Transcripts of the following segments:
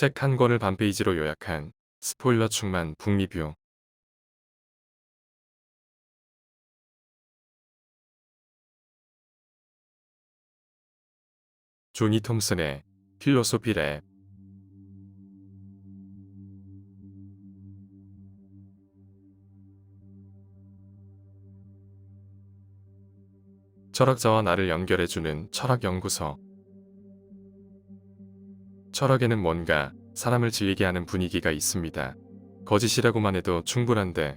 책 한 권을 반 페이지로 요약한 스포일러 충만 북리뷰. 조니 톰슨의 필로소피 랩. 철학자와 나를 연결해주는 철학연구소. 철학에는 뭔가 사람을 질리게 하는 분위기가 있습니다. 거짓이라고만 해도 충분한데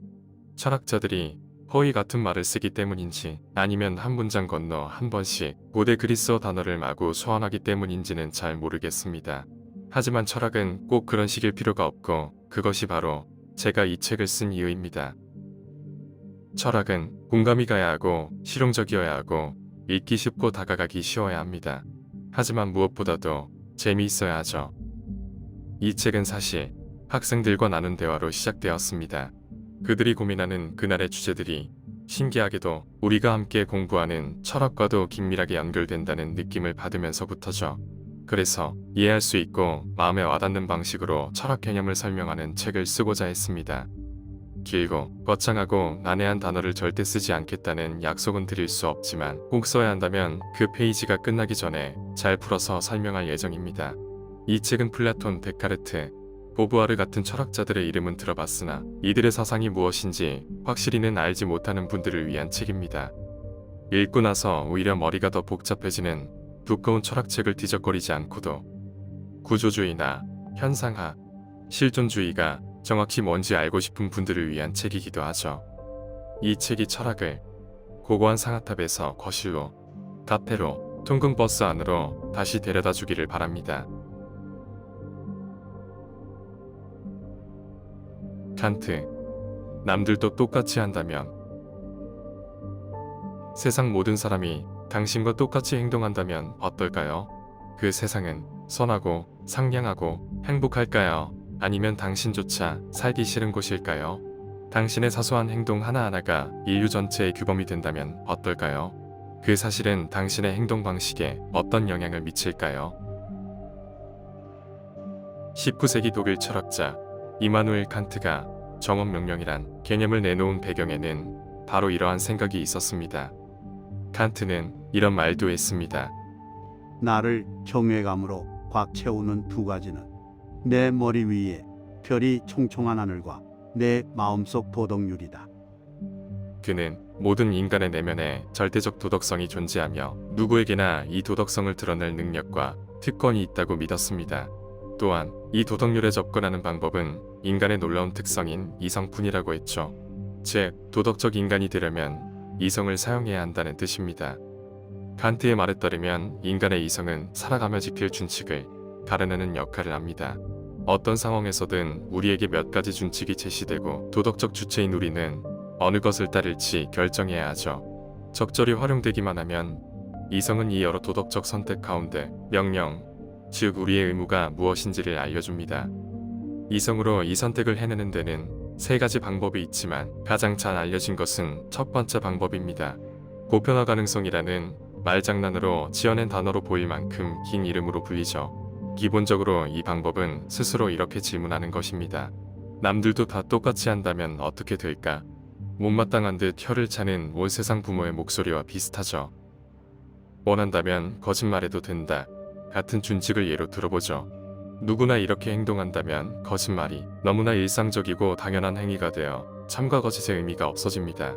철학자들이 허위 같은 말을 쓰기 때문인지 아니면 한 문장 건너 한 번씩 고대 그리스어 단어를 마구 소환하기 때문인지는 잘 모르겠습니다. 하지만 철학은 꼭 그런 식일 필요가 없고 그것이 바로 제가 이 책을 쓴 이유입니다. 철학은 공감이 가야 하고 실용적이어야 하고 읽기 쉽고 다가가기 쉬워야 합니다. 하지만 무엇보다도 재미있어야 하죠. 이 책은 사실 학생들과 나눈 대화로 시작되었습니다. 그들이 고민하는 그날의 주제들이 신기하게도 우리가 함께 공부하는 철학과도 긴밀하게 연결된다는 느낌을 받으면서부터죠. 그래서 이해할 수 있고 마음에 와닿는 방식으로 철학 개념을 설명하는 책을 쓰고자 했습니다. 길고 거창하고 난해한 단어를 절대 쓰지 않겠다는 약속은 드릴 수 없지만 꼭 써야 한다면 그 페이지가 끝나기 전에 잘 풀어서 설명할 예정입니다. 이 책은 플라톤, 데카르트, 보부아르 같은 철학자들의 이름은 들어봤으나 이들의 사상이 무엇인지 확실히는 알지 못하는 분들을 위한 책입니다. 읽고 나서 오히려 머리가 더 복잡해지는 두꺼운 철학책을 뒤적거리지 않고도 구조주의나 현상학, 실존주의가 정확히 뭔지 알고 싶은 분들을 위한 책이기도 하죠. 이 책이 철학을 고고한 상아탑에서 거실로, 카페로, 퉁근 버스 안으로 다시 데려다 주기를 바랍니다. 칸트, 남들도 똑같이 한다면 세상 모든 사람이 당신과 똑같이 행동한다면 어떨까요? 그 세상은 선하고 상냥하고 행복할까요? 아니면 당신조차 살기 싫은 곳일까요? 당신의 사소한 행동 하나하나가 인류 전체의 규범이 된다면 어떨까요? 그 사실은 당신의 행동 방식에 어떤 영향을 미칠까요? 19세기 독일 철학자 이마누엘 칸트가 정언명령이란 개념을 내놓은 배경에는 바로 이러한 생각이 있었습니다. 칸트는 이런 말도 했습니다. 나를 경외감으로 꽉 채우는 두 가지는 내 머리 위에 별이 총총한 하늘과 내 마음속 도덕률이다. 그는 모든 인간의 내면에 절대적 도덕성이 존재하며 누구에게나 이 도덕성을 드러낼 능력과 특권이 있다고 믿었습니다. 또한 이 도덕률에 접근하는 방법은 인간의 놀라운 특성인 이성뿐이라고 했죠. 즉, 도덕적 인간이 되려면 이성을 사용해야 한다는 뜻입니다. 칸트의 말에 따르면 인간의 이성은 살아가며 지킬 준칙을 가르내는 역할을 합니다. 어떤 상황에서든 우리에게 몇 가지 준칙이 제시되고 도덕적 주체인 우리는 어느 것을 따를지 결정해야 하죠. 적절히 활용되기만 하면 이성은 이 여러 도덕적 선택 가운데 명령, 즉 우리의 의무가 무엇인지를 알려줍니다. 이성으로 이 선택을 해내는 데는 세 가지 방법이 있지만 가장 잘 알려진 것은 첫 번째 방법입니다. 보편화 가능성이라는 말장난으로 지어낸 단어로 보일 만큼 긴 이름으로 불리죠. 기본적으로 이 방법은 스스로 이렇게 질문하는 것입니다. 남들도 다 똑같이 한다면 어떻게 될까? 못마땅한 듯 혀를 차는 온 세상 부모의 목소리와 비슷하죠. 원한다면 거짓말해도 된다. 같은 준칙을 예로 들어보죠. 누구나 이렇게 행동한다면 거짓말이 너무나 일상적이고 당연한 행위가 되어 참과 거짓의 의미가 없어집니다.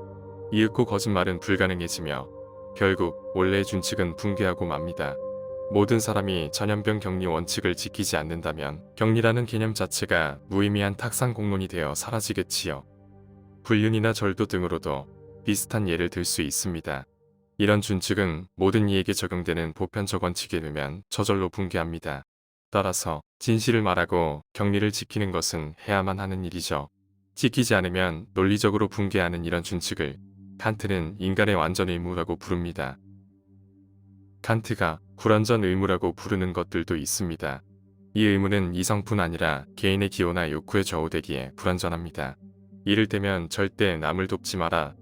이윽고 거짓말은 불가능해지며 결국 원래의 준칙은 붕괴하고 맙니다. 모든 사람이 전염병 격리 원칙을 지키지 않는다면 격리라는 개념 자체가 무의미한 탁상 공론이 되어 사라지겠지요. 불륜이나 절도 등으로도 비슷한 예를 들 수 있습니다. 이런 준칙은 모든 이에게 적용되는 보편적 원칙에 의하면 저절로 붕괴합니다. 따라서 진실을 말하고 격리를 지키는 것은 해야만 하는 일이죠. 지키지 않으면 논리적으로 붕괴하는 이런 준칙을 칸트는 인간의 완전 의무라고 부릅니다. 칸트가 불완전 의무라고 부르는 것들도 있습니다. 이 의무는 이성뿐 아니라 개인의 기호나 욕구에 좌우되기에 불완전합니다. 이를테면 절대 남을 돕지 마라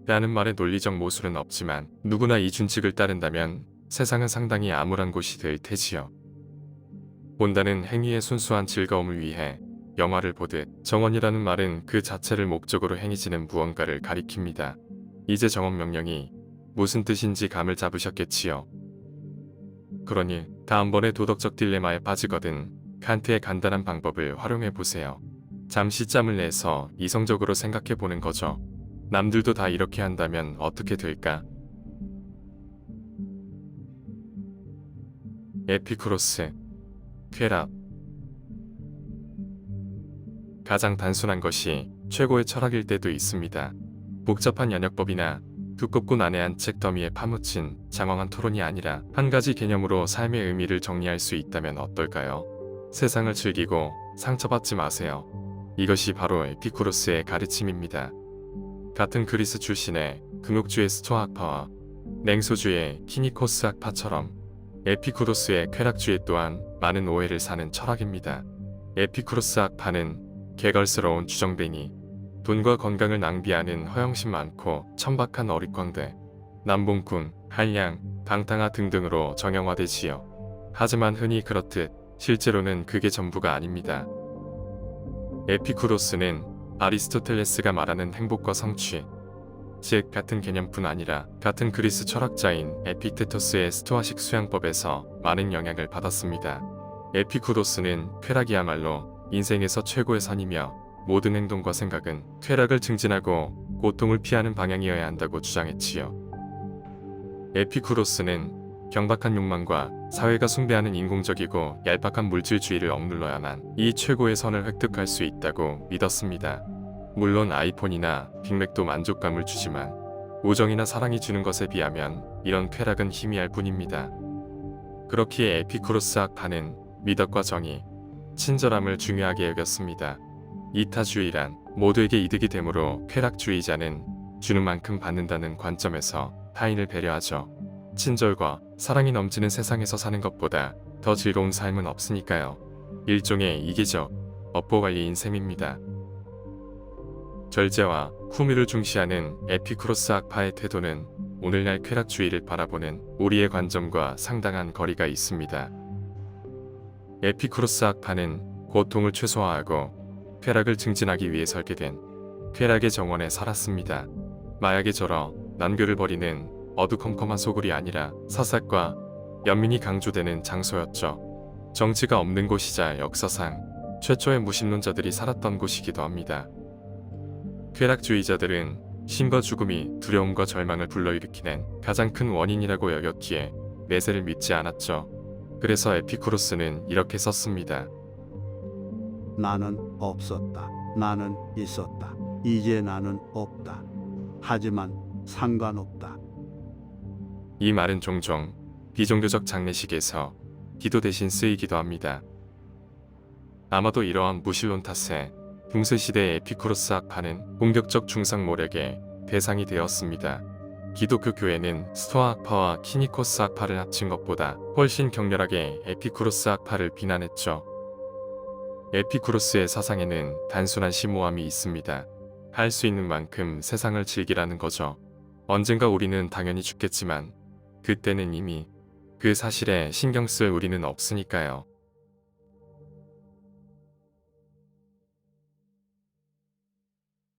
라는 말에 논리적 모순은 없지만 누구나 이 준칙을 따른다면 세상은 상당히 암울한 곳이 될 테지요. 본다는 행위의 순수한 즐거움을 위해 영화를 보듯 정원이라는 말은 그 자체를 목적으로 행해지는 무언가를 가리킵니다. 이제 정원 명령이 무슨 뜻인지 감을 잡으셨겠지요. 그러니 다음번에 도덕적 딜레마에 빠지거든 칸트의 간단한 방법을 활용해 보세요. 잠시 짬을 내서 이성적으로 생각해 보는 거죠. 남들도 다 이렇게 한다면 어떻게 될까? 에피쿠로스, 쾌락. 가장 단순한 것이 최고의 철학일 때도 있습니다. 복잡한 연역법이나 두껍고 난해한 책 더미에 파묻힌 장황한 토론이 아니라 한 가지 개념으로 삶의 의미를 정리할 수 있다면 어떨까요? 세상을 즐기고 상처받지 마세요. 이것이 바로 에피쿠로스의 가르침입니다. 같은 그리스 출신의 금욕주의 스토아 학파와 냉소주의 키니코스 학파처럼 에피쿠로스의 쾌락주의 또한 많은 오해를 사는 철학입니다. 에피쿠로스 학파는 개걸스러운 주정뱅이, 돈과 건강을 낭비하는 허영심 많고 천박한 어릿광대, 남봉꾼, 한량, 방탕아 등등으로 정형화되지요. 하지만 흔히 그렇듯 실제로는 그게 전부가 아닙니다. 에피쿠로스는 아리스토텔레스가 말하는 행복과 성취, 즉 같은 개념뿐 아니라 같은 그리스 철학자인 에픽테토스의 스토아식 수양법에서 많은 영향을 받았습니다. 에피쿠로스는 쾌락이야말로 인생에서 최고의 선이며 모든 행동과 생각은 쾌락을 증진하고 고통을 피하는 방향이어야 한다고 주장했지요. 에피쿠로스는 경박한 욕망과 사회가 숭배하는 인공적이고 얄팍한 물질주의를 억눌러야만 이 최고의 선을 획득할 수 있다고 믿었습니다. 물론 아이폰이나 빅맥도 만족감을 주지만 우정이나 사랑이 주는 것에 비하면 이런 쾌락은 희미할 뿐입니다. 그렇기에 에피쿠로스 학파는 미덕과 정의, 친절함을 중요하게 여겼습니다. 이타주의란 모두에게 이득이 되므로 쾌락주의자는 주는 만큼 받는다는 관점에서 타인을 배려하죠. 친절과 사랑이 넘치는 세상에서 사는 것보다 더 즐거운 삶은 없으니까요. 일종의 이기적, 업보관리인 셈입니다. 절제와 후미를 중시하는 에피쿠로스 학파의 태도는 오늘날 쾌락주의를 바라보는 우리의 관점과 상당한 거리가 있습니다. 에피쿠로스 학파는 고통을 최소화하고 쾌락을 증진하기 위해 설계된 쾌락의 정원에 살았습니다. 마약에 절어 난교를 벌이는 어두컴컴한 소굴이 아니라 사삭과 연민이 강조되는 장소였죠. 정치가 없는 곳이자 역사상 최초의 무신론자들이 살았던 곳이기도 합니다. 쾌락주의자들은 신과 죽음이 두려움과 절망을 불러일으키는 가장 큰 원인이라고 여겼기에 내세를 믿지 않았죠. 그래서 에피쿠로스는 이렇게 썼습니다. 나는 없었다. 나는 있었다. 이제 나는 없다. 하지만 상관없다. 이 말은 종종 비종교적 장례식에서 기도 대신 쓰이기도 합니다. 아마도 이러한 무신론 탓에 중세시대의 에피쿠로스 학파는 공격적 중상모략의 대상이 되었습니다. 기독교 교회는 스토아 학파와 키니코스 학파를 합친 것보다 훨씬 격렬하게 에피쿠로스 학파를 비난했죠. 에피쿠로스의 사상에는 단순한 심오함이 있습니다. 할 수 있는 만큼 세상을 즐기라는 거죠. 언젠가 우리는 당연히 죽겠지만 그때는 이미 그 사실에 신경 쓸 우리는 없으니까요.